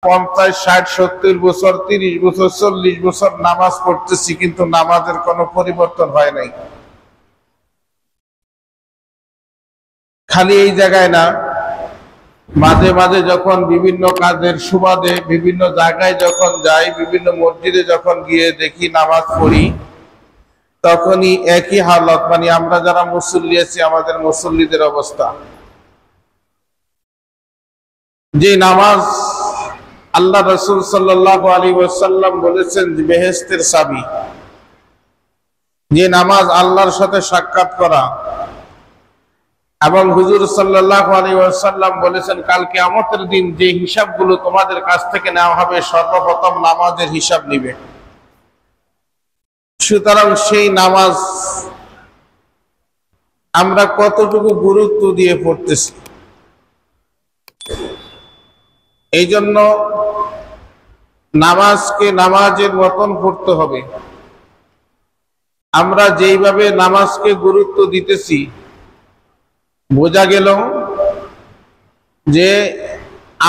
50, 60, 70 বছর, 30 বছর, 40 বছর নামাজ পড়তেছি, কিন্তু নামাজের কোনো পরিবর্তন হয় নাই। খালি এই জায়গায় না, মাঝে মাঝে যখন বিভিন্ন কাজের সুবাদে বিভিন্ন জায়গায় যখন যাই, বিভিন্ন মসজিদে যখন গিয়ে দেখি নামাজ পড়ি, তখনই একই হালত, মানে আমরা যারা মুসল্লি আছি আমাদের মুসল্লিদের অবস্থা। যে নামাজ আল্লাহ রাসূল সাল্লাল্লাহু আলাইহি ওয়াসাল্লাম বলেছেন যে বেহেশতের চাবি, যে নামাজ আল্লাহর সাথে সাক্ষাৎ করা, এবং হুজুর সাল্লাল্লাহু আলাইহি ওয়াসাল্লাম বলেছেন কাল কিয়ামতের দিন যে হিসাবগুলো তোমাদের কাছ থেকে নেওয়া হবে সর্বপ্রথম নামাজের হিসাব নিবে। সুতরাং সেই নামাজ আমরা কতটুকু গুরুত্ব দিয়ে পড়তেছি। এই জন্য নামাজকে নামাজের মতন পড়তে হবে। আমরা যেইভাবে নামাজকে গুরুত্ব দিতেছি, বোঝা গেল যে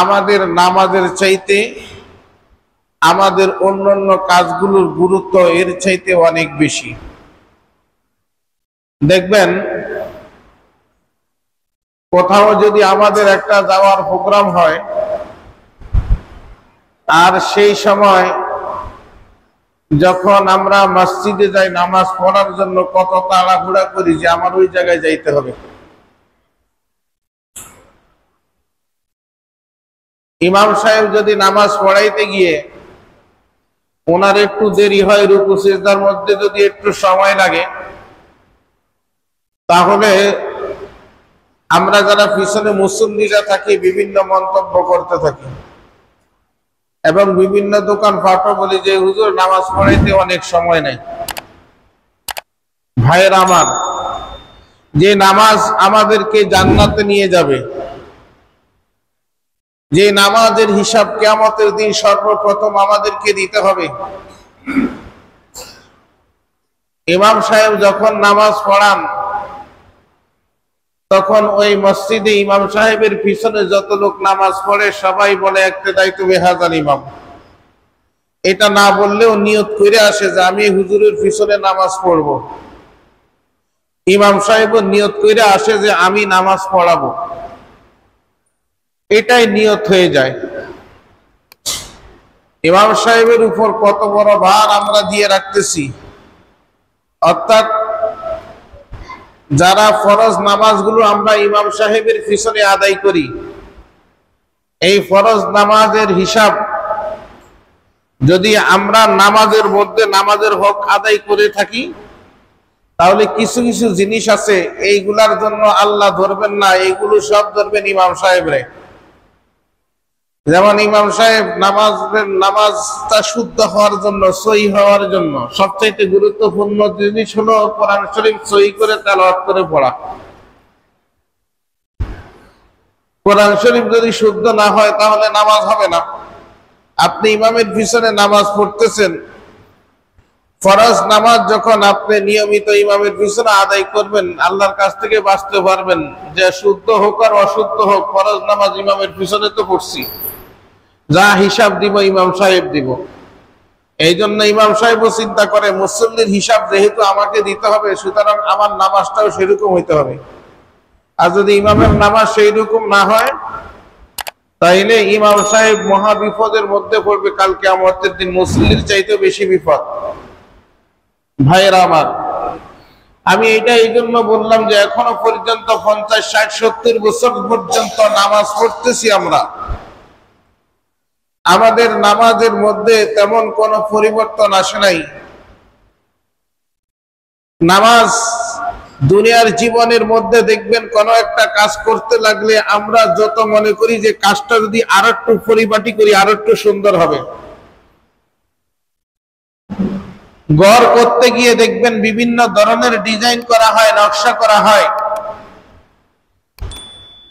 আমাদের নামাজের চাইতে আমাদের অন্যান্য কাজগুলোর গুরুত্ব এর চাইতে অনেক বেশি। দেখবেন কোথাও যদি আমাদের একটা যাওয়ার প্রোগ্রাম হয়, আর সেই সময় যখন আমরা মসজিদে যাই নামাজ পড়ার জন্য, কত তাড়াহুড়া করি যে আমার ওই জায়গায় যাইতে হবে। ইমাম সাহেব যদি নামাজ পড়াইতে গিয়ে ওনার একটু দেরি হয়, রুকু সিজদার মধ্যে যদি একটু সময় লাগে, তাহলে আমরা যারা পিছনে মুসল্লিরা থাকি বিভিন্ন মন্তব্য করতে থাকি, এবং বিভিন্ন দোকান ফাটো বলি যে হুজুর নামাজ পড়াইতে অনেক সময় নেই। ভাইয়ের আমার, যে নামাজ আমাদেরকে জান্নাতে নিয়ে যাবে, যে নামাজের হিসাব কিয়ামতের দিন সর্বপ্রথম আমাদেরকে দিতে হবে, ইমাম সাহেব যখন নামাজ পড়ান তখন ওই মসজিদে ইমাম সাহেবের পিছনে যত লোক নামাজ পড়ে সবাই বলে ইক্তেদাই তু বিহাযাল ইমাম। এটা না বললেও নিয়ত করে আসে যে আমি হুজুরের পিছনে নামাজ পড়ব। ইমাম সাহেবও নিয়ত করে আসে যে আমি নামাজ পড়াবো, এটাই নিয়ত হয়ে যায়। ইমাম সাহেবের উপর কত বড় ভার আমরা দিয়ে রাখতেছি। অর্থাৎ যারা ফরজ নামাজগুলো আমরা ইমাম সাহেবের পিছনে আদায় করি, এই ফরজ নামাজের হিসাব যদি আমরা নামাজের মধ্যে নামাজের হক আদায় করে থাকি, তাহলে কিছু কিছু জিনিস আছে এইগুলার জন্য আল্লাহ ধরবেন না, এইগুলো সব ধরবেন ইমাম সাহেবরে। যেমন ইমাম সাহেব নামাজটা শুদ্ধ হওয়ার জন্য, সহি হওয়ার জন্য সবচাইতে গুরুত্বপূর্ণ জিনিস হলো কোরআন শরীফ সহি করে তেলাওয়াত করে পড়া। কোরআন শরীফ যদি শুদ্ধ না হয় তাহলে নামাজ হবে না। আপনি ইমামের পিছনে নামাজ পড়তেছেন, ফরজ নামাজ যখন আপনি নিয়মিত ইমামের পিছনে আদায় করবেন, আল্লাহর কাছ থেকে বাঁচতে পারবেন যে শুদ্ধ হোক আর অশুদ্ধ হোক ফরজ নামাজ ইমামের পিছনে তো পড়ছি, যা হিসাব দিব ইমাম সাহেব দিব। এই জন্য ইমাম সাহেবও চিন্তা করে মুসল্লির হিসাব যেহেতু আমাকে দিতে হবে, সুতরাং আমার নামাজটাও সেরকম হইতে হবে। আর যদি ইমামের নামাজ সেই রকম না হয়, তাইলে ইমাম সাহেব মহা বিপদের মধ্যে পড়বে কাল কিয়ামতের দিন, মুসল্লির চাইতে বেশি বিপদ। ভাইয়েরা আমার, আমি এটা এই জন্য বললাম যে এখনো পর্যন্ত 50, 60, 70 বছর পর্যন্ত নামাজ পড়তেছি আমরা, আমাদের নামাজের মধ্যে তেমন কোনো পরিবর্তন আসে নাই। নামাজ দুনিয়ার জীবনের মধ্যে দেখবেন কোন একটা কাজ করতে লাগলে আমরা যত মনে করি যে কাজটা যদি আরো একটু পরিপাটি করি আরো একটু সুন্দর হবে। ঘর করতে গিয়ে দেখবেন বিভিন্ন ধরনের ডিজাইন করা হয়, নকশা করা হয়।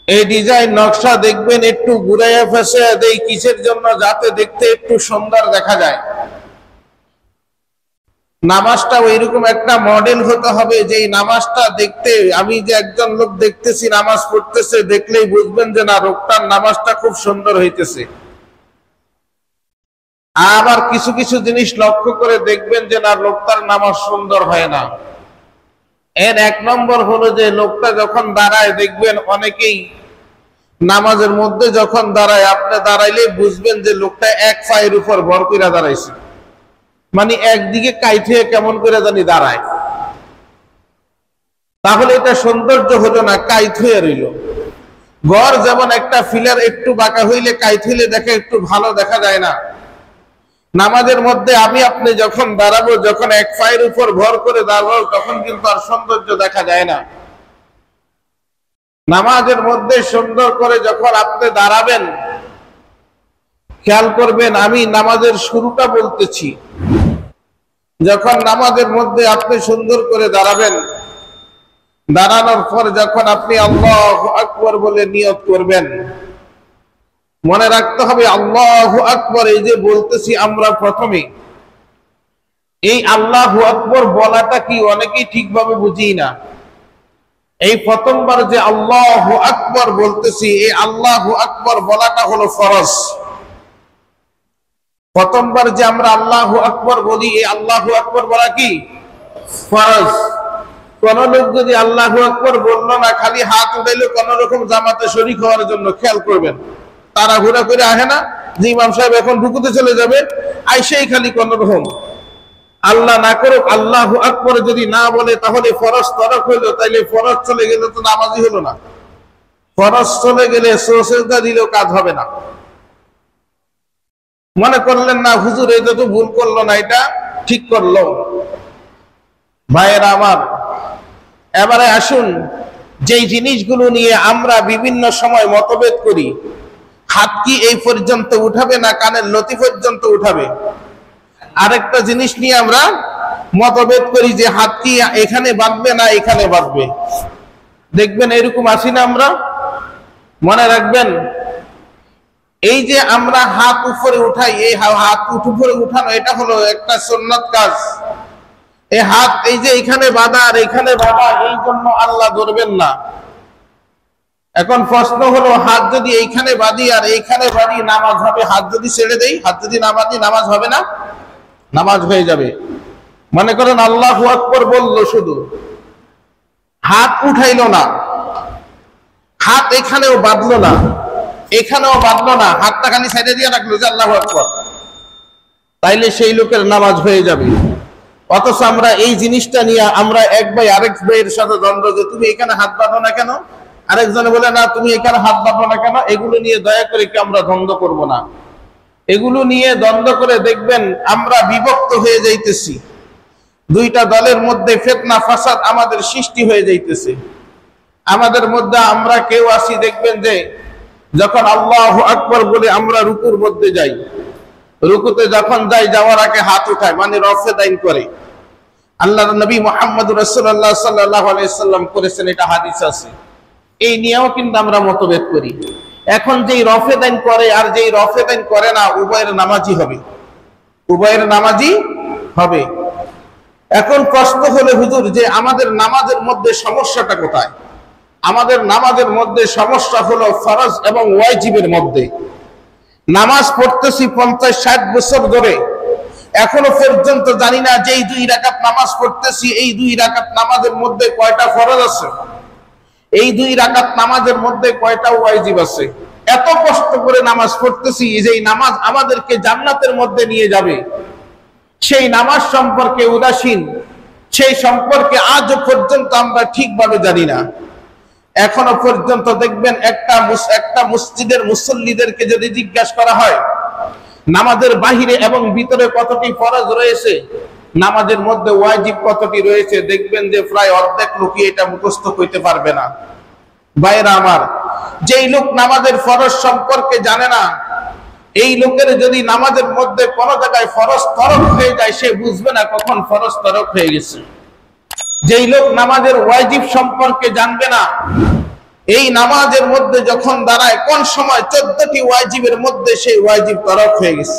এই ডিজাইন নকশা দেখবেন একটু ঘুরাইয়া ফেসে দেই কিসের জন্য, যাতে দেখতে একটু সুন্দর দেখা যায়। নামাজটা ওইরকম একটা মডেল হতে হবে যে নামাজটা দেখতে, আমি যে একজন লোক দেখতেছি নামাজ পড়তেছে, দেখলেই বুঝবেন যে না লোকটার নামাজটা খুব সুন্দর হইতেছে। আবার কিছু কিছু জিনিস লক্ষ্য করে দেখবেন যে না, লোকটার নামাজ সুন্দর হয় না। এর এক নম্বর হলো যে লোকটা যখন দাঁড়ায়, দেখবেন অনেকেই নামাজের মধ্যে যখন দাঁড়ায়, আপনি দাঁড়াইলে বুঝবেন যে লোকটা এক পায়ের উপর ভর করে দাঁড়াইছে, মানে একদিকে কাইট হয়ে কেমন করে জানি দাঁড়ায়। তাহলে এটা সৌন্দর্য হলো না, কাইট হয়ে রইল। ঘর যেমন একটা ফিলার একটু বাঁকা হইলে, কাইট হইলে দেখে একটু ভালো দেখা যায় না, নামাজের মধ্যে আমি আপনি যখন দাঁড়াবো, যখন এক পায়ের উপর ভর করে দাঁড়াবো, তখন কিন্তু আর সৌন্দর্য দেখা যায় না। নামাজের মধ্যে সুন্দর করে যখন আপনি দাঁড়াবেন, খেয়াল করবেন আমি নামাজের শুরুটা বলতেছি। যখন নামাজের মধ্যে আপনি সুন্দর করে দাঁড়াবেন, দাঁড়ানোর পর যখন আপনি আল্লাহু আকবার বলে নিয়ত করবেন, মনে রাখতে হবে আল্লাহু আকবার এই যে বলতেছি আমরা প্রথমে, এই আল্লাহু আকবার বলাটা কি অনেকেই ঠিকভাবে বুঝি না। এই প্রথমবার যে আল্লাহু আকবার বলতেছি, এই আল্লাহু আকবার বলাটা হলো ফরজ। প্রথমবার যে আমরা আল্লাহু আকবার বলি, এই আল্লাহু আকবার বলা কি ফরজ। কোন লোক যদি আল্লাহু আকবার বললো না, খালি হাত উঠাইলো কোন রকম জামাতে শরীক হওয়ার জন্য, খেয়াল করবেন তাড়াহুড়া করে আহে না যে ইমাম সাহেব এখন রুকুতে চলে যাবে, আইসেই খালি কোন রকম, আল্লাহ না করুক আল্লাহু আকবার যদি না বলে, তাহলে ফরজ তরক হইলো। তাইলে ফরজ চলে গেলে তো নামাজই হলো না। ফরজ চলে গেলে সুজদা দিলেও কাজ হবে না। মনে করলেন না হুজুর এটা তো ভুল করলো না, এটা ঠিক করলো। ভাইয়েরা আমার, এবারে আসুন যেই জিনিসগুলো নিয়ে আমরা বিভিন্ন সময় মতভেদ করি, হাত কি এই পর্যন্ত উঠাবে না কানের লতি পর্যন্ত উঠাবে, আরেকটা জিনিস নিয়ে আমরা মতভেদ করি যে হাত কি এখানে বাঁধবে না এখানে বাঁধবে। দেখবেন এরকম আসি না আমরা। মনে রাখবেন, এই যে আমরা হাত উপরে উঠাই, এই হাত উপরে উঠানো এটা হলো একটা সুন্নাত কাজ। এই হাত এই যে এখানে বাঁধা আর এখানে বাঁধা, এই জন্য আল্লাহ ধরবেন না। এখন প্রশ্ন হলো, হাত যদি এইখানে বাঁধি আর এইখানে বাঁধি, নামাজ হবে? হাত যদি ছেড়ে দেই, হাত যদি না বাঁধি, নামাজ হবে না? নামাজ হয়ে যাবে। মনে করেন আল্লাহু আকবার বললো, শুধু হাত উঠাইলো না, হাত এখানেও বাঁধলো না এখানেও বাঁধলো না, হাতটা খালি সাইডে দিয়ে রাখলো যে আল্লাহু আকবার, তাইলে সেই লোকের নামাজ হয়ে যাবে। অথচ আমরা এই জিনিসটা নিয়ে আমরা এক ভাই আরেক ভাইয়ের সাথে দ্বন্দ্ব, যে তুমি এখানে হাত বাঁধো না কেন, আরেকজনে বলে না তুমি এখানে হাত বাঁধো না কেন। এগুলো নিয়ে দয়া করে কি আমরা দ্বন্দ্ব করব না। এগুলো নিয়ে দ্বন্দ্ব করে দেখবেন আমরা বিভক্ত হয়ে যাইতেছি, দুইটা দলের মধ্যে ফিতনা ফাসাদ আমাদের সৃষ্টি হয়ে যাইতেছে। আমাদের মধ্যে আমরা কেউ আসি, দেখবেন যে যখন আল্লাহু আকবার বলে আমরা রুকুর মধ্যে যাই, রুকুতে যখন যাই যাওয়ার আগে হাত উঠায়, মানে রফে দাইন করে। আল্লাহর নবী মুহাম্মদ রাসূলুল্লাহ সাল্লাল্লাহু আলাইহি সাল্লাম করেছেন, এটা হাদিস আছে। এই নিয়েও কিন্তু আমরা মতভেদ করি। এখন যেই রফে দাইন করে আর যেই রফে দাইন করে না, উভয়ের নামাজই হবে, উভয়ের নামাজই হবে। এখন প্রশ্ন হলো, হুজুর যে আমাদের নামাজের মধ্যে সমস্যাটা কোথায়? আমাদের নামাজের মধ্যে সমস্যা হলো ফরজ এবং ওয়াজিবের মধ্যে। নামাজ পড়তেছি 50-60 বছর ধরে, এখনো পর্যন্ত জানি না যে এই 2 রাকাত নামাজ পড়তেছি, এই 2 রাকাত নামাজের মধ্যে কয়টা ফরজ আছে, এই 2 রাকাত নামাজের মধ্যে কয়টা ওয়াজিব আছে। এত কষ্ট করে নামাজ পড়তেছি, যেই নামাজ আমাদেরকে জান্নাতের মধ্যে নিয়ে যাবে, সেই নামাজ সম্পর্কে উদাসীন, সেই সম্পর্কে আজও পর্যন্ত আমরা ঠিকভাবে জানি না। এখনো পর্যন্ত দেখবেন একটা মসজিদের মুসল্লিদেরকে যদি জিজ্ঞাসা করা হয় নামাজের বাহিরে এবং ভিতরে কতটি ফরজ রয়েছে, নামাজের মধ্যে ওয়াজিব কতটি রয়েছে, দেখবেন যে প্রায় অর্ধেক লোকই এটা মুখস্থ করতে পারবে না। ভাইরা আমার, যেই লোক নামাজের ফরজ সম্পর্কে জানে না, এই লোকের যদি নামাজের মধ্যে কোনো জায়গায় ফরজ তরক হয়ে যায়, সে বুঝবে না কখন ফরজ তরক হয়ে গেছে। যেই লোক নামাজের ওয়াজিব সম্পর্কে জানবে না, এই নামাজের মধ্যে যখন দাঁড়ায় কোন সময় 14টি ওয়াজিবের মধ্যে সেই ওয়াজিব তরক হয়ে গেছে।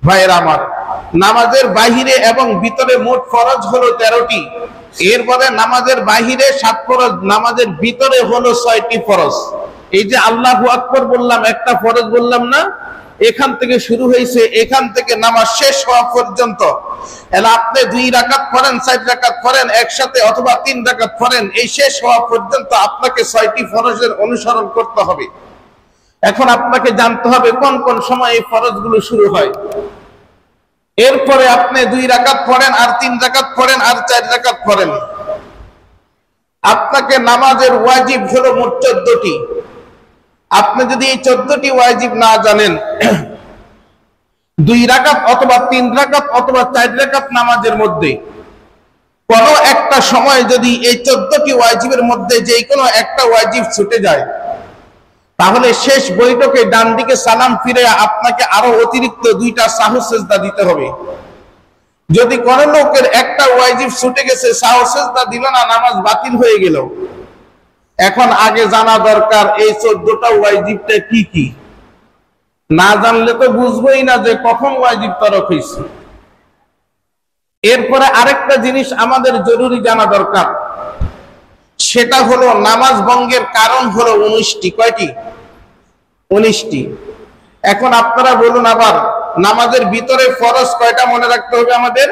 ভাইরা আমার, নামাজের বাহিরে এবং ভিতরে মোট ফরজ হলো 13টি। এরপরে নামাজের বাহিরে 7 ফরজ, নামাজের ভিতরে হলো 6টি ফরজ। এই যে আল্লাহু আকবার বললাম, একটা ফরজ বললাম না, এখান থেকে শুরু হয়েছে, এখান থেকে নামাজ শেষ হওয়া পর্যন্ত, এলা আপনি 2 রাকাত পড়েন, 4 রাকাত পড়েন একসাথে, অথবা 3 রাকাত পড়েন, এই শেষ হওয়া পর্যন্ত আপনাকে 6টি ফরজের অনুসরণ করতে হবে। এখন আপনাকে জানতে হবে কোন কোন সময় এই ফরজগুলো শুরু হয়। এরপরে আপনি 2 রাকাত পড়েন, আর 3 রাকাত পড়েন, আর 4 রাকাত পড়েন। আপনাকে নামাজের ওয়াজিব হলো মোট 14টি। আপনি যদি এই 14টি ওয়াজিব না জানেন, 2 রাকাত অথবা 3 রাকাত অথবা 4 রাকাত নামাজের মধ্যে কোন একটা সময় যদি এই 14টি ওয়াজিবের মধ্যে যে কোনো একটা ওয়াজিব ছুটে যায়, তাহলে শেষ বৈঠকে ডান দিকে সালাম ফিরে আপনাকে আরো অতিরিক্ত 2টা সাহু সিজদা দিতে হবে। যদি কোন লোকের একটা ওয়াজিব ছুটে গেছে, সাহু সিজদা দিল না, নামাজ বাতিল হয়ে গেল। এখন আগে জানা দরকার এই 14টা ওয়াজিবটা কি কি। না জানলে তো বুঝবোই না যে কখন ওয়াজিব তরক হয়েছে। এরপরে আরেকটা জিনিস আমাদের জরুরি জানা দরকার, সেটা হলো নামাজ ভঙ্গের কারণ হলো 19টি। কয়টি? 19টি। এখন আপনারা বলুন আবার, নামাজের ভিতরে ফরজ কয়টা মনে রাখতে হবে আমাদের?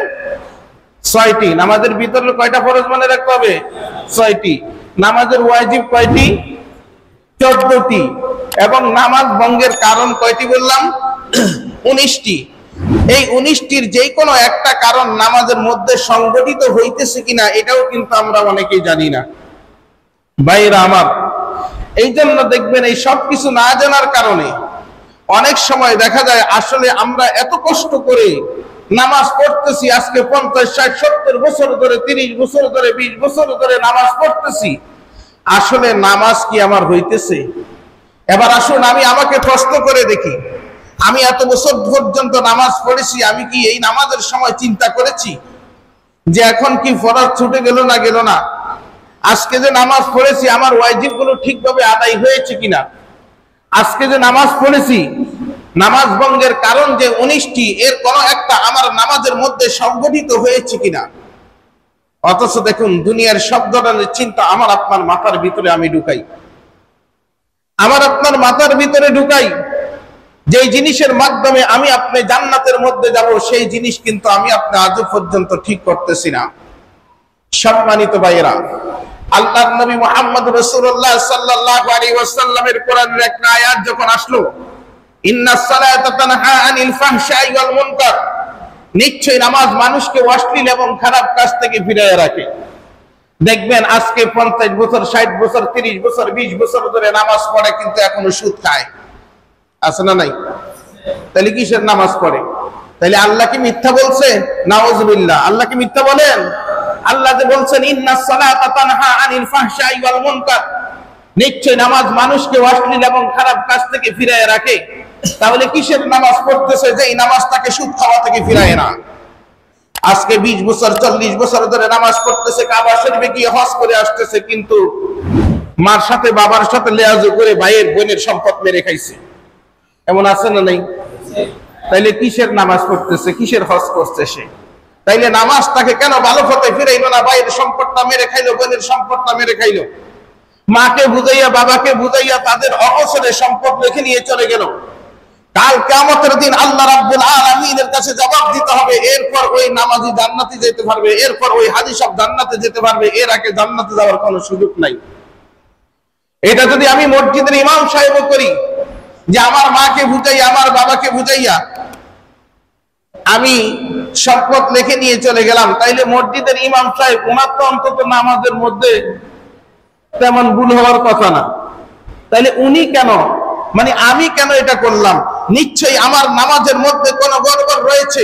6টি। নামাজের ভিতরে কয়টা ফরজ মনে রাখতে হবে? 6টি। নামাজের ওয়াজিব কয়টি? 14টি। এবং নামাজ ভঙ্গের কারণ কয়টি বললাম? 19টি। এই 19টির যে কোনো একটা কারণ নামাজের মধ্যে সংগঠিত হইতেছে কিনা এটাও কিন্তু আমরা অনেকেই জানি না। ভাইরা আমার, এই জন্য দেখবেন এই সব কিছু না জানার কারণে অনেক সময় দেখা যায় আসলে আমরা এত কষ্ট করে নামাজ পড়তেছি, আজকে 50, 60, 70 বছর ধরে, 30 বছর ধরে, 20 বছর ধরে নামাজ পড়তেছি, আসলে নামাজ কি আমার হইতেছে? এবার আসুন আমি আমাকে প্রশ্ন করে দেখি, আমি এত বছর পর্যন্ত নামাজ পড়েছি, আমি কি এই নামাজের সময় চিন্তা করেছি যে এখন কি ফরজ ছুটে গেল না গেল না? আজকে যে নামাজ পড়েছি আমার ওয়াজিব গুলো ঠিকভাবে আদায় হয়েছে কিনা? আজকে যে নামাজ পড়েছি, নামাজ ভঙ্গের কারণ যে 19টি, এর কোন একটা আমার নামাজের মধ্যে সংগঠিত হয়েছে কিনা? অথচ দেখুন দুনিয়ার সব ধরনের চিন্তা আমার আপনার মাথার ভিতরে আমি ঢুকাই, আমার আপনার মাথার ভিতরে ঢুকাই। যেই জিনিসের মাধ্যমে আমি আপনি জান্নাতের মধ্যে যাব, সেই জিনিস কিন্তু আমি আপনি আজও পর্যন্ত ঠিক করতেছি না। সম্মানিত ভাইয়েরা, আল্লাহর নবী মুহাম্মদ রাসূলুল্লাহ সাল্লাল্লাহু আলাইহি ওয়াসাল্লামের কোরআনের একটা আয়াত যখন আসলো, ইন্নাস সালাতা তানহা আনিল ফাহশাই ওয়াল মুনকার, নিশ্চয়ই নামাজ মানুষকে অশ্লীল এবং খারাপ কাজ থেকে ফিরিয়ে রাখে। দেখবেন আজকে 50 বছর, 60 বছর, 30 বছর, 20 বছর ধরে নামাজ পড়ে কিন্তু এখনো সুদ খায়, আছে না নাই? তাহলে কিসের নামাজ পড়ে? তাহলে আল্লাহ কি মিথ্যা বলছে? নাউযুবিল্লাহ। আল্লাহ কি মিথ্যা বলেন? আল্লাহ যে বলছেন ইন্নাস সালাতা তানহা আনিল ফাহশাই ওয়াল মুনকার, নিশ্চয় নামাজ মানুষকে অশ্লীল এবং খারাপ কাজ থেকে ফিরিয়ে রাখে, তাহলে কিসের নামাজ পড়তেছে যে এই নামাজটাকে সুদ খাওয়া থেকে ফিরায় না? আজকে 20 বছর 40 বছর ধরে নামাজ পড়তেছে, কাবা শরীফে গিয়ে হজ করে আসতেছে, কিন্তু মার সাথে বাবার সাথে লেয়াজু করে ভাইয়ের বোনের সম্পদ মেরে খাইছে, এমন আছে না নাই? তাইলে কিসের নামাজ পড়তেছে, কিসের হজ করছে সে? তাইলে নামাজটাকে কেন ভালো পথে ফিরাইলো না? ভাইয়ের সম্পদটা মেরে খাইলো, বোনের সম্পদটা মেরে খাইলো, মাকে বুঝাইয়া বাবাকে বুঝাইয়া তাদের অবসরে সম্পদ রেখে নিয়ে চলে গেল। কাল কিয়ামতের দিন আল্লাহ রাব্বুল আলামিনের কাছে জবাব দিতে হবে। এরপর ওই নামাজি জান্নাতে যেতে পারবে, এরপর ওই হাজী সাহেব জান্নাতে যেতে পারবে, এর আগে জান্নাতে যাওয়ার কোনো সুযোগ নাই। এটা যদি আমি মসজিদের ইমাম সাহেবও করি, যে আমার মাকে বুঝাইয়া আমার বাবাকে বুঝাইয়া আমি সম্পদ লিখে নিয়ে চলে গেলাম, তাইলে মসজিদের ইমাম সাহেব ওনার তো অন্তত নামাজের মধ্যে তেমন ভুল হওয়ার কথা না। তাইলে উনি কেন, মানে আমি কেন এটা করলাম? নিশ্চয়ই আমার নামাজের মধ্যে কোনো গড়বড় রয়েছে,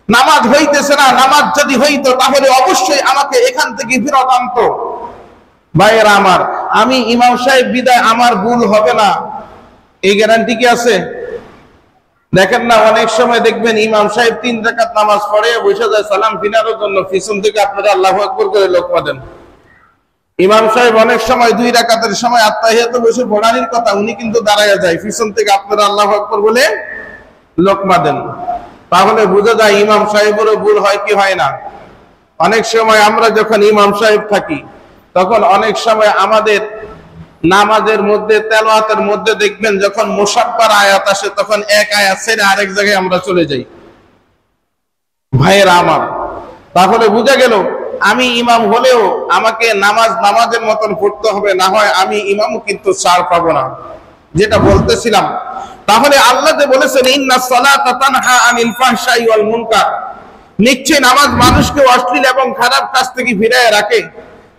নামাজ হইতেছে না। নামাজ যদি হইতো তাহলে অবশ্যই আমাকে এখান থেকে ফেরত আনতো। ভাইয়েরা আমার, আমি ইমাম সাহেব বিদায় আমার ভুল হবে না, এই গ্যারান্টি কি আছে? দেখেন না, অনেক সময় দেখবেন ইমাম সাহেব 3 রাকাত নামাজ পড়ে বসে যায় সালাম ফিরানোর জন্য, পিছন থেকে আপনারা আল্লাহু আকবার করে লোকমা দেন। ইমাম সাহেব অনেক সময় 2 রাকাতের সময় আত্তাহিয়াতে বসে পড়ানির কথা, উনি কিন্তু দাঁড়ায় যায়, পিছন থেকে আপনারা আল্লাহু আকবার বলে লোকমা দেন। তাহলে বোঝা যায় ইমাম সাহেবেরও ভুল হয় কি হয় না? অনেক সময় আমরা যখন ইমাম সাহেব থাকি তখন অনেক সময় আমাদের নামাজের মধ্যে তেলাওয়াতের মধ্যে দেখবেন যখন মুসাব্বার আয়াত আসে তখন এক আয়াত ছেড়ে আরেক জায়গায় আমরা চলে যাই। ভাইয়েরা আমার, তাহলে বোঝা গেল আমি ইমাম হলেও আমাকে নামাজের মতন পড়তে হবে, না হয় আমি ইমামও কিন্তু ছাড় পাবো না, যেটা বলতেছিলাম। তাহলে আল্লাহ যে বলেছেন ইন্নাস সালাতা তানহা আনিল ফাহশাই ওয়াল মুনকার, নিশ্চয় নামাজ মানুষকে অশ্লীল এবং খারাপ কাজ থেকে ফিরায় রাখে।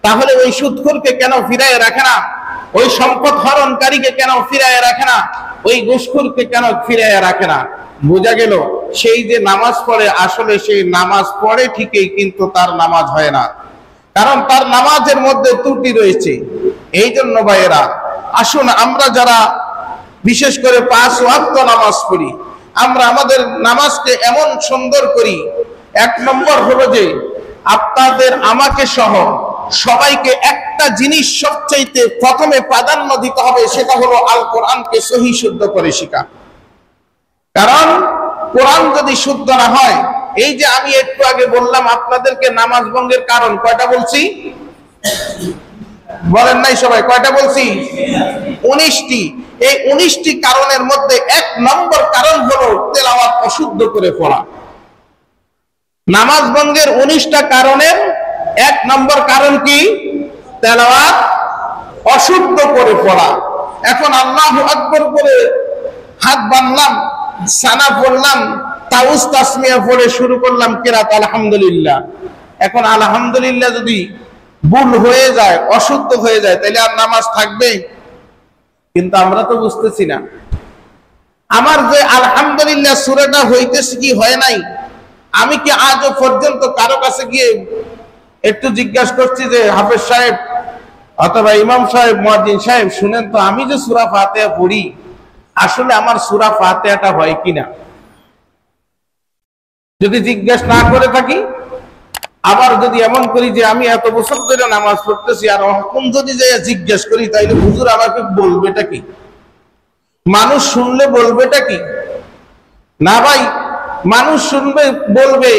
তাহলে ওই সুদখোরকে কেন ফিরায় রাখে না? ওই সম্পদ হরণকারীকে কেন ফিরায় রাখে না? ওই ঘুষখোরকে কেন ফিরায় রাখে না? বোঝা গেল সেই যে নামাজ পড়ে আসলে সেই নামাজ পড়ে ঠিকই, কিন্তু তার নামাজ হয় না, কারণ তার নামাজের মধ্যে ত্রুটি রয়েছে। এই জন্য ভাইয়েরা আসুন, আমরা যারা বিশেষ করে 5 ওয়াক্ত নামাজ পড়ি, আমরা আমাদের নামাজকে এমন সুন্দর করি। 1 নম্বর হলো যে আপনাদের আমাকে সহ সবাইকে একটা জিনিস সবচাইতে প্রথমে প্রাধান্য দিতে হবে, সেটা হলো আল কোরআনকে সহি শুদ্ধ করে শেখা। কারণ কোরআন যদি শুদ্ধ না হয়, এই যে আমি একটু আগে বললাম আপনাদেরকে নামাজ ভঙ্গের কারণ কয়টা বলছি, বলেন নাই সবাই? কয়টা বলছি? 19টি। এই 19টি কারণের মধ্যে 1 নম্বর কারণ হলো তেলাওয়াত অশুদ্ধ করে পড়া। নামাজ ভঙ্গের 19টা কারণের 1 নম্বর কারণ কি? তেলাওয়াত অশুদ্ধ করে পড়া। এখন আল্লাহু আকবার করে হাত বাঁধলাম, সানা পড়লাম, তাউস তাসমিয়া পড়ে শুরু করলাম কিরাত আলহামদুলিল্লাহ। এখন আলহামদুলিল্লাহ যদি ভুল হয়ে যায়, অশুদ্ধ হয়ে যায়, তাহলে আর নামাজ থাকবে? কিন্তু আমরা তো বুঝতেছি না। আমার যে আলহামদুলিল্লাহ সূরাটা হইতেছে কি হয় নাই, আমি কি আজও পর্যন্ত কারো কাছে গিয়ে একটু জিজ্ঞাসা করছি যে হাফেজ সাহেব অথবা ইমাম সাহেব, মুয়াজ্জিন সাহেব, শুনেন তো আমি যে সূরা ফাতিহা পড়ি আসলে আমার সূরা ফাতিহাটা হয় কিনা? যদি জিজ্ঞাসা না করে থাকি, আবার যদি এমন করি যে আমি এত বছর ধরে নামাজ পড়তেছি, আর এখন যদি যাই জিজ্ঞেস করি, তাইলে হুজুর আমাকে বলবেটা কি? মানুষ শুনলে বলবেটা কি? না ভাই, মানুষ শুনবে, বলবে,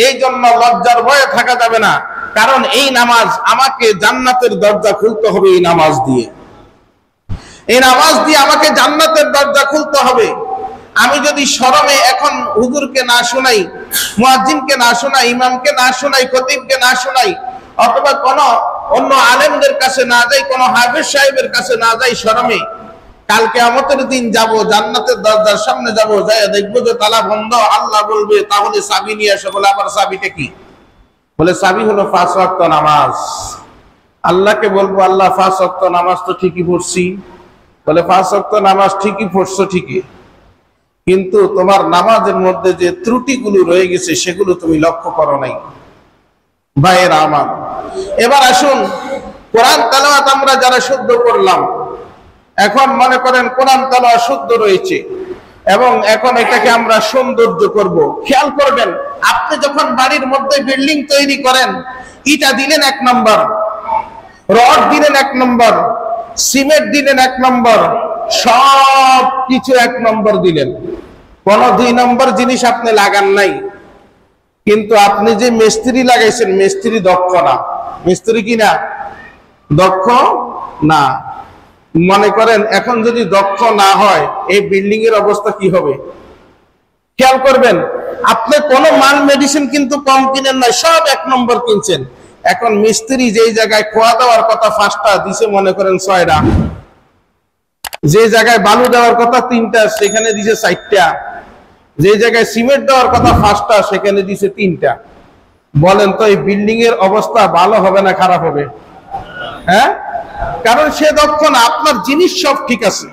এই জন্য লজ্জার ভয়ে থাকা যাবে না। কারণ এই নামাজ আমাকে জান্নাতের দরজা খুলতে হবে। এই নামাজ দিয়ে আমাকে জান্নাতের দরজা খুলতে হবে। আমি যদি শরমে এখন হুজুরকে না শোনাই, মুয়াজ্জিনকে না শোনাই, ইমামকে না শোনাই, খতিবকে না শোনাই, অথবা কোন অন্য আলেমদের কাছে না যাই, কোন হাফেজ সাহেবের কাছে না যাই শরমে, কাল কিয়ামতের দিন যাব, জান্নাতের দরজার সামনে যাব, যাই দেখবো যে তালা বন্ধ। আল্লাহ বলবে তাহলে চাবি নিয়ে এসো। বলে আবার চাবিটা কি? বলে চাবি হলো 5 ওয়াক্ত নামাজ। আল্লাহকে বলবো আল্লাহ 5 ওয়াক্ত নামাজ তো ঠিকই পড়ছি। বলে 5 ওয়াক্ত নামাজ ঠিকই পড়ছো ঠিকই, কিন্তু তোমার নামাজের মধ্যে যে ত্রুটিগুলো রয়ে গেছে সেগুলো তুমি লক্ষ্য করো নাই। ভাইয়েরা আমার, এবার আসুন কোরআন তেলাওয়াত আমরা যারা শুদ্ধ করলাম, এখন মনে করেন কোরআন তেলাওয়াত শুদ্ধ রয়েছে এবং এখন এটাকে আমরা সৌন্দর্য করব। খেয়াল করবেন, আপনি যখন বাড়ির মধ্যে বিল্ডিং তৈরি করেন, ইটা দিলেন 1 নম্বর, রড দিলেন 1 নম্বর, সিমেন্ট দিলেন 1 নম্বর, সব কিছু 1 নম্বর দিলেন, কোন 2 নম্বর জিনিস আপনি লাগান নাই। কিন্তু আপনি যে মিস্ত্রি লাগাইছেন, মিস্ত্রি দক্ষ না। মিস্ত্রি কি না? দক্ষ না। মনে করেন এখন যদি দক্ষ না হয়, এই বিল্ডিং এর অবস্থা কি হবে? খেয়াল করবেন, আপনি কোন মাল মেডিসিন কিন্তু কম কিনেন নাই, সব 1 নম্বর কিনছেন। এখন মিস্ত্রি যেই জায়গায় খোয়া দেওয়ার কথা 5টা দিছে, মনে করেন 6টা, যে জায়গায় বালু দেওয়ার কথা 3টা সেখানে দিছে 4টা, যে জায়গায় সিমেন্ট দেওয়ার কথা 5টা সেখানে দিছে 3টা। বলেন তো এই বিল্ডিং এর অবস্থা ভালো হবে না খারাপ হবে? হ্যাঁ, কারণ সে দক্ষ না। আপনার জিনিস সব ঠিক আছে।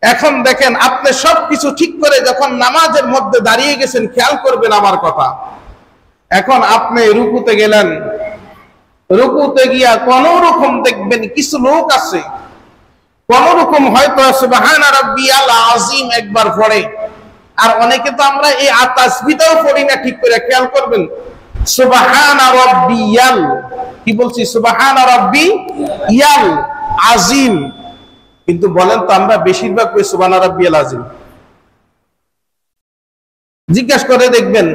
এখন দেখেন, আপনি সবকিছু ঠিক করে যখন নামাজের মধ্যে দাঁড়িয়ে গেছেন, খেয়াল করবেন আমার কথা। এখন আপনি রুকুতে গেলেন, রুকুতে গিয়া কোন রকম দেখবেন কিছু লোক আছে কোন রকম হয়তো সুবহান রাব্বিয়াল আযীম একবার পড়ে, আর অনেকে তো আমরা এই তাসবিহটাও পড়ি না ঠিক করে। খেয়াল করবেন, সুবহান রাব্বিয়াল, কি বলছি? সুবহান রাব্বিয়াল আযীম। কিন্তু বলেন তো আমরা বেশিরভাগ কই সুবহান রাব্বিয়াল আযীম। জিজ্ঞাসা করে দেখবেন,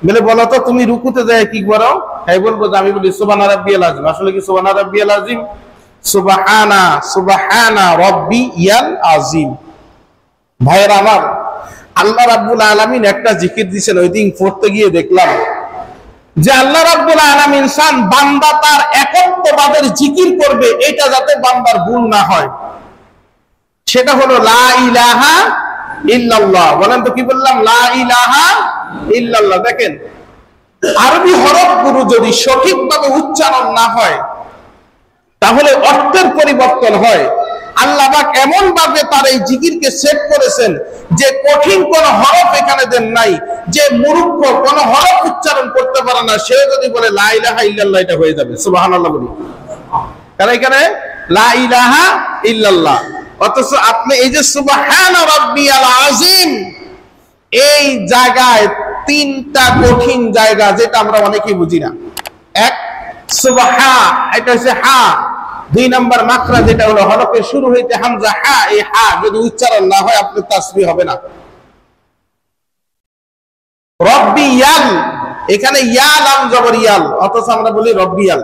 বলে বলো তো তুমি রুকুতে যায় কি করো? হ্যাঁ বলবো যে আমি বলি সুবহান রাব্বিয়াল আযীম। আসলে কি সুবহান রাব্বিয়াল আযীম? সুবহানা সুবহানা রাব্বিয়াল আযীম। ভাইরা আমার, আল্লাহ রাব্বুল আলামিন একটা জিকির দিয়েছেন, ওই দিন পড়তে গিয়ে দেখলাম যে আল্লাহ রাব্বুল আলামিন চান বান্দা তার একত্ববাদের জিকির করবে, এটা যাতে বান্দার ভুল না হয়। সেটা হলো লা ইলাহা ইল্লাল্লাহ। বলেন তো কি বললাম? লা ইলাহা ইল্লাল্লাহ। দেখেন, আরবি হরফগুলো যদি সঠিকভাবে উচ্চারণ না হয় তাহলে অর্থের পরিবর্তন হয়। আল্লাহ পাক এমন ভাবে তার এই জিকিরকে সেট করেছেন যে কঠিন কোন হরফ এখানে দেন নাই। যে মূর্খ কোন হরফ উচ্চারণ করতে পারে না সে যদি বলে লা ইলাহা ইল্লাল্লাহ, এটা হয়ে যাবে। সুবহানাল্লাহ বলি। কারণ এখানে লা ইলাহা ইল্লাল্লাহ, অথচ আপনি এই যে সুবহানা রাব্বিয়াল আযীম, এই জায়গায় তিনটা কঠিন জায়গা যেটা আমরা অনেকেই বুঝি না। এক, সুবহা, এটা হচ্ছে হা। দুই নম্বর মাকরা যেটা হলো হরফের শুরু হইতে হামজা হা, এই হা যদি উচ্চারণ না হয় আপনার তাসবিহ হবে না। রব্বিয়াল, এখানে ইয়া লাম জবর ইয়াল, অথচ আমরা বলি রব্বিয়াল।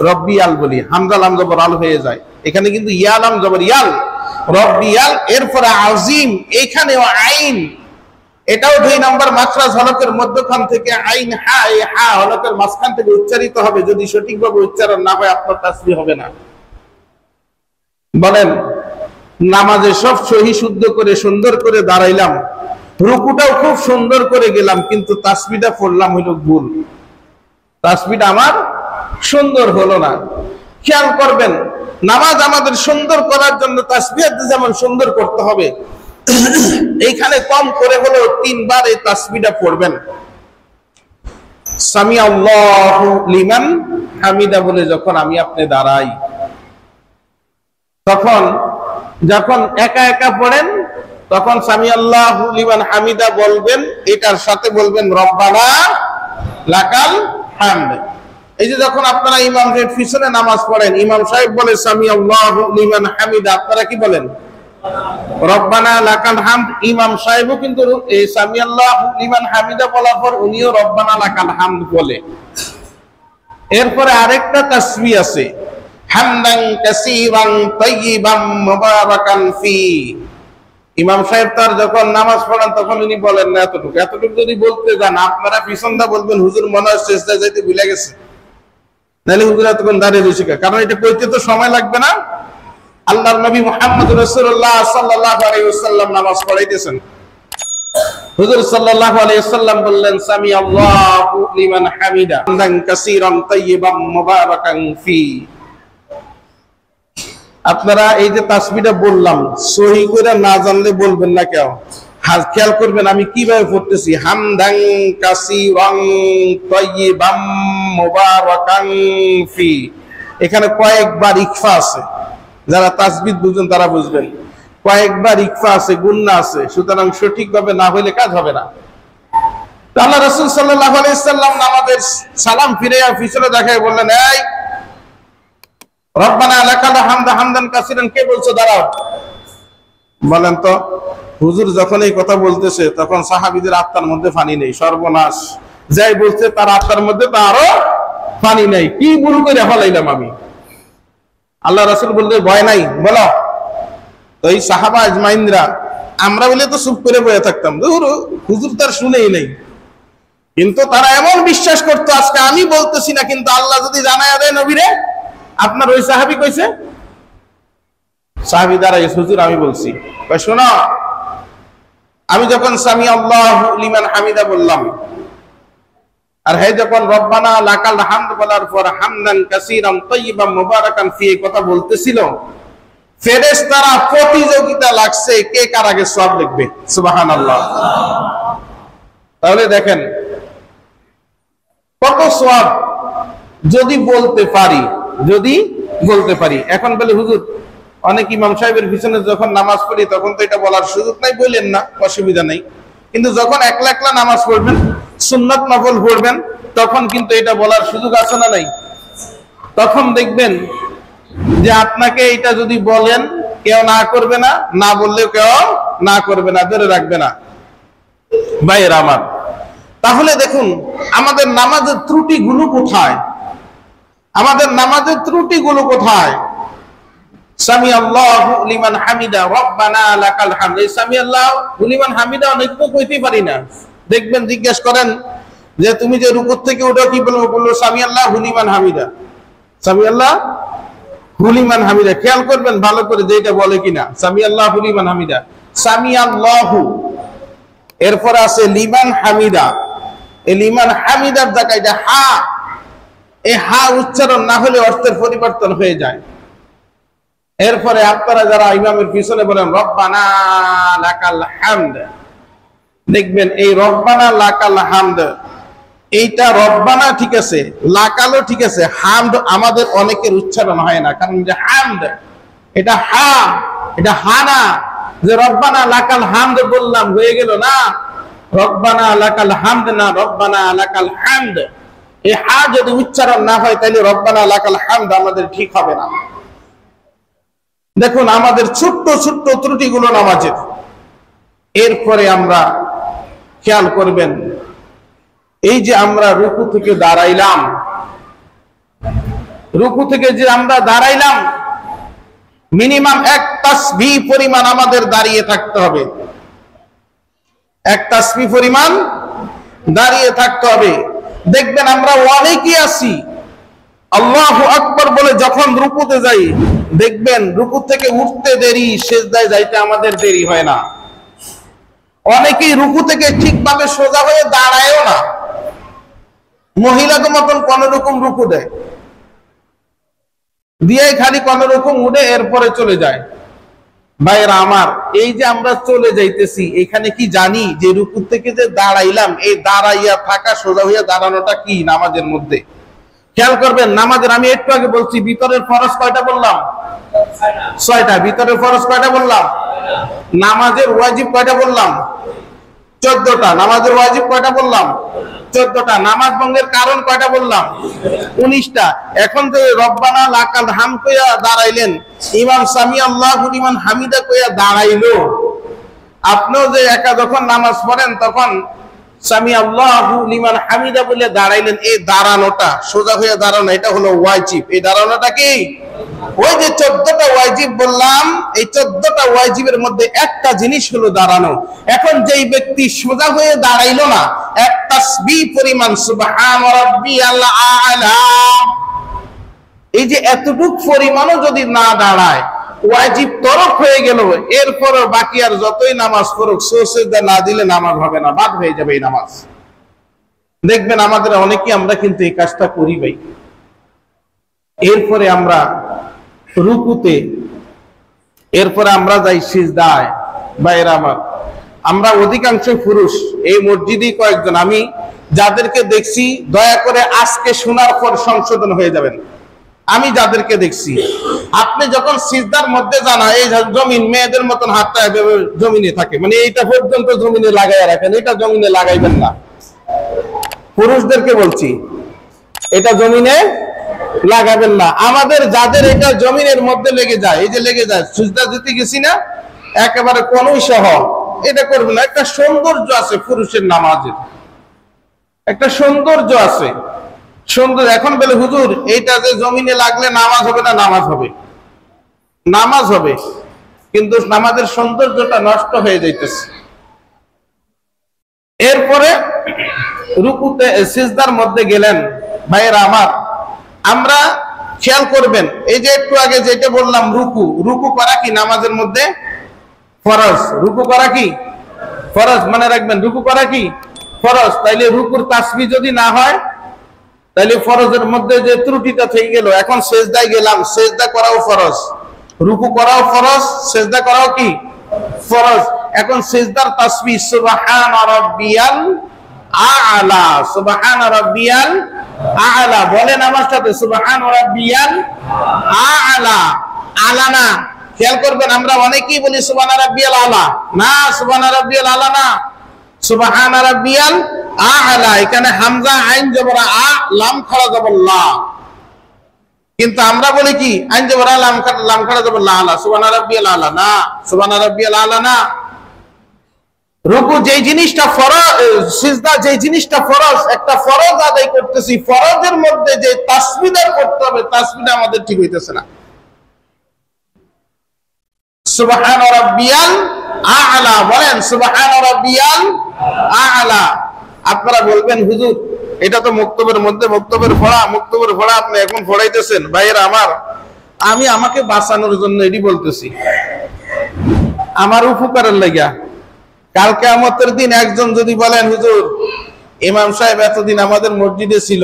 রব্বিয়াল বলি, হামজা লাম জবর আল হয়ে যায়। এখানে কিন্তু ইয়া লাম জবর ইয়াল, রব্বিয়াল। এরপরে আযীম, এখানেও আইন, এটাও দুই নম্বর মাখরাজ হলকের মধ্যখান থেকে আইন হা, এই হা হলকের মাঝখান থেকে উচ্চারিত হবে। যদি সঠিকভাবে উচ্চারণ না হয় আপনার তাসবিহ হবে না। বলেন, নামাজে সব সহি শুদ্ধ করে সুন্দর করে দাঁড়াইলাম, রুকুটাও খুব সুন্দর করে গেলাম, কিন্তু তাসবিহটা পড়লাম হইল ভুল, তাসবিহটা আমার সুন্দর হলো না। খেয়াল করবেন, নামাজ আমাদের সুন্দর করার জন্য তাসবিহ যেমন সুন্দর করতে হবে, এইখানে কম করে হলো 3 বার এই তাসবিহটা পড়বেন। সামি আল্লাহু লিমান হামিদা বলে যখন আমি আপনি দাঁড়াই, তখন যখন একা একা পড়েন তখন সামি আল্লাহু লিমান হামিদা বলবেন, এটার সাথে বলবেন রব্বানা লাকাল হামদ। এই যে যখন আপনারা ইমামের পিছনে নামাজ পড়েন, ইমাম সাহেব বলে সামি আল্লাহু লিমান হামিদা, আপনারা কি বলেন? রব্বানা লাকাল হামদ। ইমাম সাহেবও কিন্তু এই সামি আল্লাহু লিমান হামিদা বলার পর উনিও রব্বানা লাকাল হামদ বলে। এরপরে আরেকটা তাসবিহ আছে, হামদান কাসীরান তাইয়িবান মুবারাকান ফি। ইমাম সাহেব তার যখন নামাজ পড়েন তখন উনি বলেন না এতটুকু, এতটুকু যদি বলতে যান আপনারা পিছনটা বলবেন হুজুর মনে হয় সিজদায় যাইতে ভুলে গেছে, নাহলে হুজুর এতক্ষণ দাঁড়িয়ে রয়েছে। কারণ এটা কইতে তো সময় লাগবে না। আল্লাহর নবী মুহাম্মদ রাসূলুল্লাহ সাল্লাল্লাহু আলাইহি ওয়াসাল্লাম নামাজ পড়াইতেছেন, হুজুর সাল্লাল্লাহু আলাইহি ওয়াসাল্লাম বললেন সামি আল্লাহু লিমান হামিদা হামদান কাসীরান তাইয়িবান মুবারাকান ফি। আপনারা এই যে তাসবিহটা বললাম, সহি করে না জানলে বলবেন না কেউ। খেয়াল করবেন আমি কিভাবে পড়তেছি, হামদান কাসীরান তাইয়িবান মুবারাকান ফি। এখানে কয়েকবার ইকফা আছে, যারা তাসবিহ বুঝেন তারা বুঝবেন। কয়েকবার ইকফা আছে, গুন্না আছে, সুতরাং সঠিকভাবে না হইলে কাজ হবে না। আল্লাহ রাসূল সাল্লাল্লাহু আলাইহি ওয়াসাল্লাম নামাজের সালাম ফিরে পিছনে দেখায় বললেন, এই রব্বানা লাকাল হামদ হামদান কাসীরান কে বলছো? দাঁড়াও। বলেন তো, হুজুর যখন এই কথা বলতেছে তখন সাহাবীদের আত্মার মধ্যে পানি নেই। সর্বনাশ, যাই বলছে তার আত্মার মধ্যে তারও পানি নেই। কি ভুল করে ফেলাইলাম আমি? আল্লাহ রাসূল বললেন ভয় নাই, বলো। তো এই সাহাবা আজমাইনরা, আমরা বলে তো চুপ করে বসে থাকতাম, হুজুর তার শুনেই নেই। কিন্তু তারা এমন বিশ্বাস করতো আজকে আমি বলতেছি না, কিন্তু আল্লাহ যদি জানায়া দেয় নবীরে আপনার ওই সাহাবী কইছে, সাহাবী দাঁড়াই, হুজুর আমি বলছি। কই শোনো, আমি যখন সামি আল্লাহু লিমান হামিদা বললাম, আর হে যখন রব্বানা লাকাল হামদ বলার পর হামদান কাসীরান তাইয়িবান মুবারাকান ফি কথা বলতেছিল, ফেরেশতারা প্রতিযোগিতা লাগছে কে কার আগে সওয়াব লিখবে। সুবহানাল্লাহ। তাহলে দেখেন কত সওয়াব যদি বলতে পারি, যদি বলতে পারি। এখন বলে হুজুর অনেক ইমাম সাহেবের পিছনে যখন নামাজ পড়ি তখন তো এটা বলার সুযোগ নাই, বললেন না, অসুবিধা নেই। কিন্তু যখন একলা একলা নামাজ পড়বেন, সুন্নাত নফল পড়বেন, তখন কিন্তু এটা বলার সুযোগ আছে না নাই? তখন দেখবেন যে আপনাকে এটা যদি বলেন কেউ না করবে না, না বললেও কেউ না করবে না, ধরে রাখবে না। ভাইয়েরা আমার, তাহলে দেখুন আমাদের নামাজের ত্রুটিগুলো কোথায়। আমাদের নামাজের ত্রুটিগুলো কোথায়? সামি আল্লাহু লিমান হামিদা রব্বানা লাকাল হামদ, এই সামি আল্লাহু লিমান হামিদা অনেক তো কইতে পারি না। দেখবেন, জিজ্ঞেস করেন যে তুমি যে রুকুর থেকে উঠো কি বলবো? সামি আল্লাহু লিমান হামিদা, সামি আল্লাহু লিমান হামিদা। খেয়াল করবেন ভালো করে যে এটা বলে কিনা, সামি আল্লাহু লিমান হামিদা। সামি আল্লাহু, এরপর আছে লিমান হামিদা। এই লিমান হামিদার জায়গায় এটা হা, এই হা উচ্চারণ না হলে অর্থের পরিবর্তন হয়ে যায়। এরপরে আপনারা যারা ইমামের পিছনে বলেন রব্বানা লাকাল হামদ, দেখবেন এই রব্বানা লাকাল হামদ, এইটা রব্বানা ঠিক আছে, লাকালও ঠিক আছে, হামদ আমাদের অনেকের উচ্চারণ হয় না। কারণ যে হামদ এটা হা, এটা হা না যে রব্বানা লাকাল হামদ বললাম হয়ে গেল না, রব্বানা লাকাল হামদ না, রব্বানা লাকাল হামদ। এই হা যদি উচ্চারণ না হয় তাহলে রব্বানা লাকাল হামদ আমাদের ঠিক হবে না। দেখুন আমাদের ছোট্ট ছোট্ট ত্রুটিগুলো নামাজের। এরপরে আমরা খেয়াল করবেন, এই যে আমরা রুকু থেকে দাঁড়াইলাম, রুকু থেকে যে আমরা দাঁড়াইলাম, মিনিমাম এক তাসবিহ পরিমাণ আমাদের দাঁড়িয়ে থাকতে হবে। এক তাসবিহ পরিমাণ দাঁড়িয়ে থাকতে হবে। দেখবেন আমরা অনেকেই আছি আল্লাহু আকবার বলে যখন রুকুতে যাই, দেখবেন রুকু থেকে উঠতে দেরি, সিজদায় যাইতে আমাদের দেরি হয় না। অনেকেই রুকু থেকে ঠিকভাবে সোজা হয়ে দাঁড়ায়ও না, মহিলাদের মতন কোন রকম রুকু দেয়, দিয়ে খালি কোন রকম উঠে এরপরে চলে যায়। ভাইরা আমার, এই যে আমরা চলে যাইতেছি, এখানে কি জানি যে রুকু থেকে যে দাঁড়াইলাম, এই দাঁড়াইয়া থাকা সোজা হইয়া দাঁড়ানোটা কি নামাজের মধ্যে? খেয়াল করবেন, নামাজের আমি একটু আগে বলছি ভিতরের ফরজ কয়টা বললাম? 6টা। ভিতরের ফরজ কয়টা বললাম? নামাজের ওয়াজিব কয়টা বললাম? 14টা। নামাজের ওয়াজিব কয়টা বললাম? 14টা। নামাজ ভঙ্গের কারণ কয়টা বললাম? 19টা। এখন যে রব্বানা লাকাল হামদ কইয়া দাঁড়াইলেন, ইমাম সামি আল্লাহু লিমান হামিদা কইয়া দাঁড়াইলো, আপনিও যে একা যখন নামাজ পড়েন তখন সামি আল্লাহু লিমান হামিদা বলে দাঁড়াইলেন, এই দাঁড়ানোটা, সোজা হয়ে দাঁড়ানো, এটা হলো ওয়াজিব। এই দাঁড়ানোটা কি? ওই যে 14টা ওয়াজিব বললাম, এই 14টা ওয়াজিবের মধ্যে একটা জিনিস হলো দাঁড়ানো। এখন যেই ব্যক্তি সোজা হয়ে দাঁড়াইলো না, এক তাসবিহ পরিমাণ সুবহান রাব্বিয়াল আ'লা, এই যে এতটুক পরিমাণও যদি না দাঁড়ায়, ওয়াজিব তরক হয়ে গেল। এরপরও বাকি আর যতই নামাজ পড়ুক, সুজদা না দিলে নামাজ হবে না, বাদ হয়ে যাবে এই নামাজ। দেখবেন আমাদের অনেকেই আমরা কিন্তু এই কাজটা করি ভাই। এরপরে আমরা রুকুতে, এরপরে আমরা যাই সিজদায়। ভাইরা আমার, আমরা অধিকাংশ পুরুষ এই মসজিদে কয়েকজন, আমি যাদেরকে দেখছি, দয়া করে আজকে শোনার পর সংশোধন হয়ে যাবেন। আমি যাদেরকে দেখছি, আপনি যখন সিজদার মধ্যে যান, এই জমিন মেয়েদের মতন হাতটা জমিনে থাকে, মানে এইটা পর্যন্ত জমিনে লাগাইয়া রাখেন, এটা জমিনে লাগাইবেন না। পুরুষদেরকে বলছি, এটা জমিনে লাগাবেন না। আমাদের যাদের এটা জমিনের মধ্যে লেগে যায়, এই যে লেগে যায়, সিজদা দিতে গেছি না, একেবারে কোনই সহ এটা করবেন না। একটা সৌন্দর্য আছে পুরুষের নামাজের, একটা সৌন্দর্য আছে, সুন্দর। এখন বলে হুজুর এইটা যে জমিনে লাগলে নামাজ হবে না? নামাজ হবে, নামাজ হবে, কিন্তু নামাজের সৌন্দর্যটা নষ্ট হয়ে যাইতেছে। এরপরে রুকুতে সিজদার মধ্যে গেলেন। ভাইয়েরা আমার, আমরা খেয়াল করবেন, এই যে একটু আগে যেটা বললাম, রুকু, রুকু করা কি নামাজের মধ্যে ফরজ? রুকু করা কি ফরজ? মনে রাখবেন, রুকু করা কি ফরজ। তাইলে রুকুর তাসবিহ যদি না হয়, তাইলে ফরজের মধ্যে যে ত্রুটিটা থেকে গেল। এখন সেজদায় গেলাম, সেজদা করাও ফরজ, রুকু করাও ফরজ, সেজদা করাও কি ফরজ। এখন সেজদার তাসবিহ সুবহান রাব্বিয়াল আ'লা, সুবহান রাব্বিয়াল আ'লা বলেন আমার সাথে, সুবহান রাব্বিয়াল আ'লা। আলা না, খেয়াল করবেন, আমরা অনেকেই বলি সুবহান রাব্বিয়াল আ'লা, না, সুবহান রাব্বিয়াল আ'লা না, সুবহান রাব্বিয়াল আ'লা। এখানে হামজা আইন জবর আ, লাম খাড়া জবর লা। কিন্তু আমরা বলি কি, আইন জবর আ, লাম খাড়া জবর লা, আলা, সুবহান রাব্বিয়াল আ'লা না, সুবহান রাব্বিয়াল আ'লা না। রুকু যেই জিনিসটা ফরজ, সিজদা যেই জিনিসটা ফরজ, একটা ফরজ আদায় করতেছি, ফরজের মধ্যে যে তাসবিহটা করতে হবে, তাসবিহটা আমাদের ঠিক হইতেছে না। সুবহান রাব্বিয়াল আ'লা বলেন, সুবহান রাব্বিয়াল আ'লা। আপনারা বলবেন হুজুর এটা তো মুক্তবের মধ্যে মুক্তবের পড়া আপনি এখন পড়াইতেছেন। ভাইয়েরা আমার, আমি আমাকে বাঁচানোর জন্য এটি বলতেছি, আমার উপকারের লাগিয়া। কাল কিয়ামতের দিন একজন যদি বলেন হুজুর ইমাম সাহেব এতদিন আমাদের মসজিদে ছিল,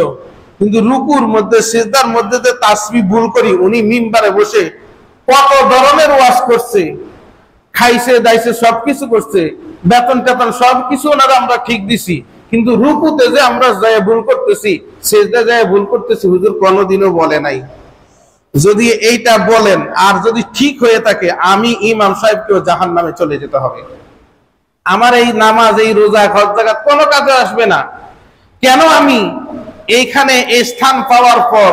কিন্তু রুকুর মধ্যে সিজদার মধ্যে যে তাসবিহ ভুল করি, উনি মিম্বারে বসে কত ধরনের ওয়াজ করছে, খাইছে দাইছে সবকিছু করছে, বেতন টেতন সবকিছু ওনারা আমরা ঠিক দিছি, কিন্তু রুকুতে যে আমরা যায় ভুল করতেছি, সিজদায় যায় ভুল করতেছি, হুজুর কোনোদিনও বলে নাই। যদি এইটা বলেন আর যদি ঠিক হয়ে থাকে, আমি ইমাম সাহেবকেও জাহান্নামে চলে যেতে হবে। আমার এই নামাজ, এই রোজা, হজ যাকাত কোনো কাজে আসবে না। কেন? আমি এইখানে এই স্থান পাওয়ার পর,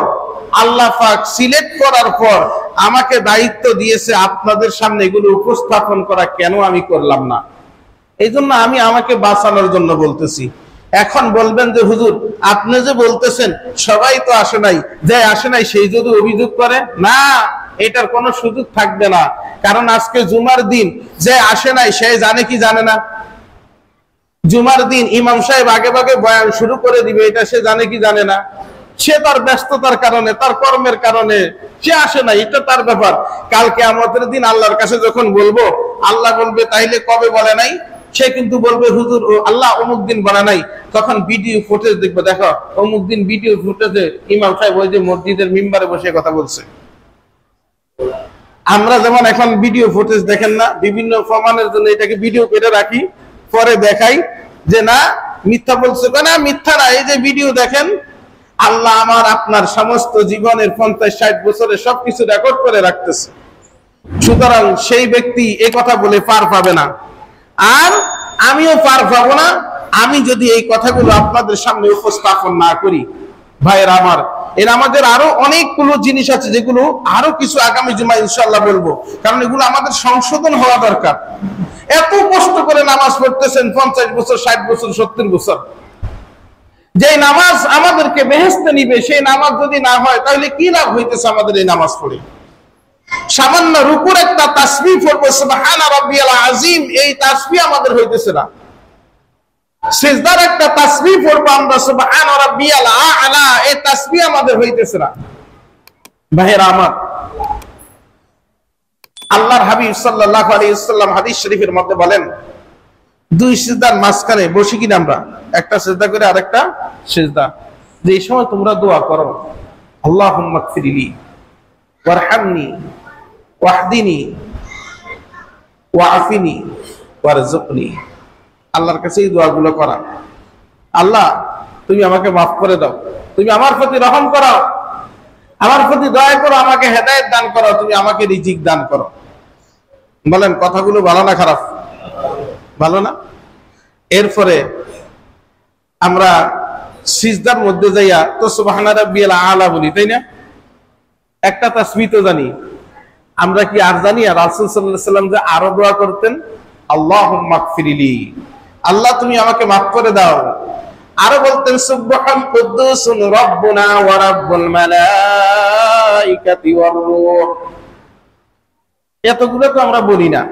আল্লাহ পাক সিলেক্ট করার পর আমাকে দায়িত্ব দিয়েছে আপনাদের সামনে এগুলো উপস্থাপন করা, কেন আমি করলাম না? এই জন্য আমি আমাকে বাঁচানোর জন্য বলতেছি। এখন বলবেন যে হুজুর আপনি যে বলতেছেন সবাই তো আসে নাই, যে আসে নাই সেই যদি অভিযোগ করে, না, এটার কোনো সুযোগ থাকবে না। কারণ আজকে জুমার দিন, যে আসে নাই সে জানে কি জানে না? জুমার দিন ইমাম সাহেব আগে ভাগে বয়ান শুরু করে দিবে, এটা সে জানে কি জানে না? সে তার ব্যস্ততার কারণে, তার কর্মের কারণে সে আসে নাই, এটা তার ব্যাপার। কাল কিয়ামতের দিন আল্লাহর কাছে যখন বলবো, আল্লাহ বলবে তাইলে কবে বলে নাই? সে কিন্তু বলবে হুজুর আল্লাহ অমুক দিন বলে নাই। তখন ভিডিও ফুটেজ দেখবো, দেখো অমুক দিন ভিডিও ফুটেজে ইমাম সাহেব ওই যে মসজিদের মিম্বারে বসে কথা বলছে। আমরা যেমন এখন ভিডিও ফুটেজ দেখেন না, বিভিন্ন প্রমাণের জন্য এটাকে ভিডিও করে রাখি, পরে দেখাই যে না মিথ্যা বলছে, না মিথ্যা না, এই যে ভিডিও দেখেন। আল্লাহ আমার আপনার সমস্ত জীবনের 50-60 বছরের সবকিছু রেকর্ড করে রাখতেছে। সুতরাং সেই ব্যক্তি এই কথা বলে পার পাবে না, আর আমিও পার পাবো না আমি যদি এই কথাগুলো আপনাদের সামনে উপস্থাপন না করি। ভাইয়ের আমার, এর আমাদের আরো অনেকগুলো জিনিস আছে যেগুলো আরো কিছু আগামী জুমায় ইনশাআল্লাহ বলবো, কারণ এগুলো আমাদের সংশোধন হওয়া দরকার। এত কষ্ট করে নামাজ পড়তেছেন 50 বছর, 60 বছর, 70 বছর, যে নামাজ আমাদেরকে বেহেশতে নিবে, সেই নামাজ যদি না হয় তাহলে কি লাভ হইতেছে আমাদের এই নামাজ পড়ে? সামান্য রুকুর একটা তাসবিহ পড়বো সুবহান রাব্বিয়াল আযীম, এই তাসবিহ আমাদের হইতেছে না। সিজদার একটা তাসবিহ পড়বো আমরা সুবহান রাব্বিয়াল আ'লা, এই তাসবিহ আমাদের হইতেছে না। ভাইয়েরা আমার, আল্লাহর হাবিব সাল্লাল্লাহু আলাইহি ওয়াসাল্লাম হাদিস শরীফের মধ্যে বলেন, দুই সিজদার মাঝখানে বসি কিনা আমরা, একটা সিজদা করে আরেকটা সিজদা, যে এই সময় তোমরা দোয়া করো, আল্লাহুম্মা গফিরলি ওয়ারহামনি ওয়াহদিনি ওয়াআফিনি ওয়ারযুকনি। আল্লাহর কাছে এই দোয়াগুলো করা, আল্লাহ তুমি আমাকে মাফ করে দাও, তুমি আমার প্রতি রহম করো, আমার প্রতি দয়া করো, আমাকে হেদায়েত দান করো, তুমি আমাকে রিজিক দান করো। বলেন কথাগুলো ভালো না খারাপ? ভালো না? এরপরে আমরা সিজদার মধ্যে যাইয়া তো সুবহান রাব্বিয়াল আ'লা বলি, তাই না? একটা তাসবিহ তো জানি আমরা, কি আর জানি? আর রাসূল সাল্লাল্লাহু আলাইহি ওয়াসাল্লাম যে আরো দোয়া করতেন, আল্লাহুম্মা গফিরলি, আল্লাহ তুমি আমাকে মাফ করে দাও। আরো বলতেন সুবহান কুদ্দুসুন রাব্বুনা ওয়া রাব্বুল মালাইকাতি ওয়ার রূহ। এতগুলো তো আমরা বলি না,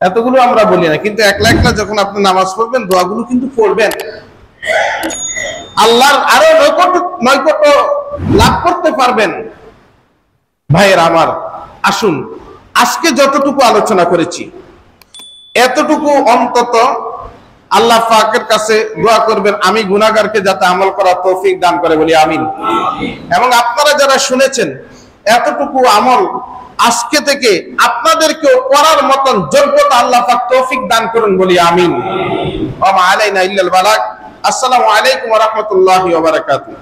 এতগুলো আমরা বলি না, কিন্তু একলা একলা যখন আপনি নামাজ পড়বেন দোয়াগুলো কিন্তু পড়বেন। আল্লাহর আরো নৈকট্য লাভ করতে পারবেন। ভাইয়ের আমার, আসুন আজকে যতটুকু আলোচনা করেছি এতটুকু অন্তত আল্লাহ পাকের কাছে দোয়া করবেন, আমি গুনাহগারকে যাতে আমল করার তৌফিক দান করে, বলি আমিন। এবং আপনারা যারা শুনেছেন এতটুকু আমল আজকে থেকে আপনাদেরকেও করার মতন যোগ্যতা আল্লাহ পাক তৌফিক দান করুন, বলি আমিন। ওয়া মা আলাইনা ইল্লাল বালাগ। আসসালামু আলাইকুম ওয়া রাহমাতুল্লাহি ওয়া বারাকাতুহু।